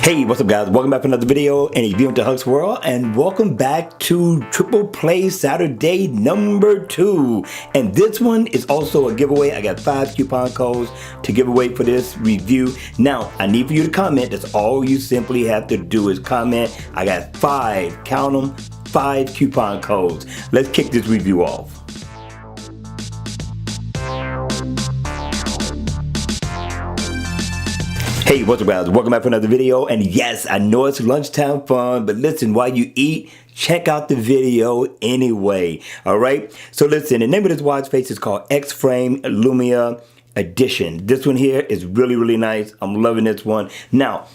Hey, what's up guys? Welcome back to another video and a view into Huck's World, and welcome back to Triple Play Saturday number 2. And this one is also a giveaway. I got 5 coupon codes to give away for this review. Now, I need for you to comment. That's all you simply have to do is comment. I got 5, count them, 5 coupon codes. Let's kick this review off. Hey, what's up guys? Welcome back for another video, and yes, I know it's lunchtime fun, but listen, while you eat, check out the video anyway, alright? So listen, the name of this watch face is called X-Frame Lumina Edition. This one here is really nice. I'm loving this one. Now,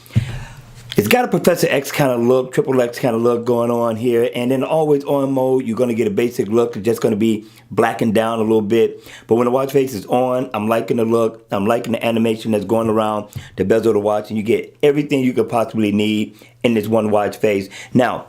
it's got a Professor X kind of look, Triple X kind of look going on here, and then always on mode, you're going to get a basic look. It's just going to be blackened down a little bit. But when the watch face is on, I'm liking the look. I'm liking the animation that's going around the bezel of the watch, and you get everything you could possibly need in this one watch face. Now,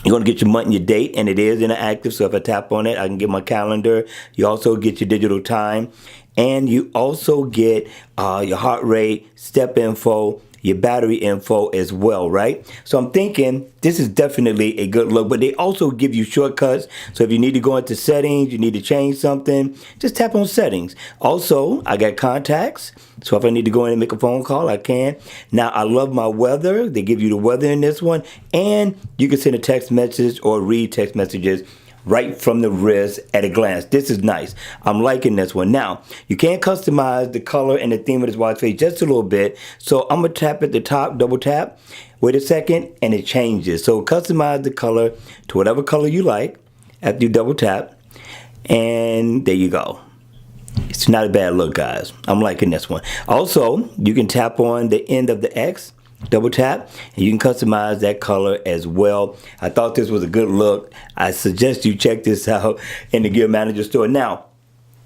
you're going to get your month and your date, and it is interactive, so if I tap on it, I can get my calendar. You also get your digital time, and you also get your heart rate, step info, your battery info as well, right? So I'm thinking this is definitely a good look, but they also give you shortcuts. So if you need to go into settings, you need to change something, just tap on settings. Also, I got contacts. So if I need to go in and make a phone call, I can. Now, I love my weather. They give you the weather in this one, and you can send a text message or read text messages right from the wrist at a glance. This is nice. I'm liking this one. Now, you can customize the color and the theme of this watch face just a little bit. So I'm going to tap at the top, double tap. Wait a second, and it changes. So customize the color to whatever color you like after you double tap. And there you go. It's not a bad look, guys. I'm liking this one. Also, you can tap on the end of the X, double tap, and you can customize that color as well. I thought this was a good look. I suggest you check this out in the Gear Manager store. Now,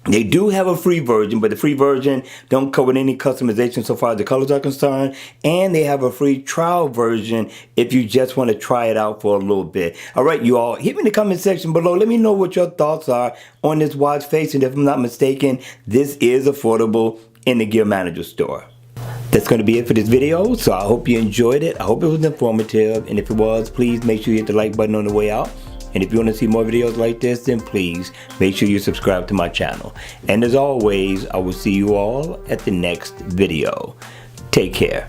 they do have a free version, but the free version don't cover any customization so far as the colors are concerned, and they have a free trial version if you just want to try it out for a little bit. All right, you all, hit me in the comment section below. Let me know what your thoughts are on this watch face, and if I'm not mistaken, this is affordable in the Gear Manager store. That's going to be it for this video, so I hope you enjoyed it. I hope it was informative, and if it was, please make sure you hit the like button on the way out. And if you want to see more videos like this, then please make sure you subscribe to my channel. And as always, I will see you all at the next video. Take care.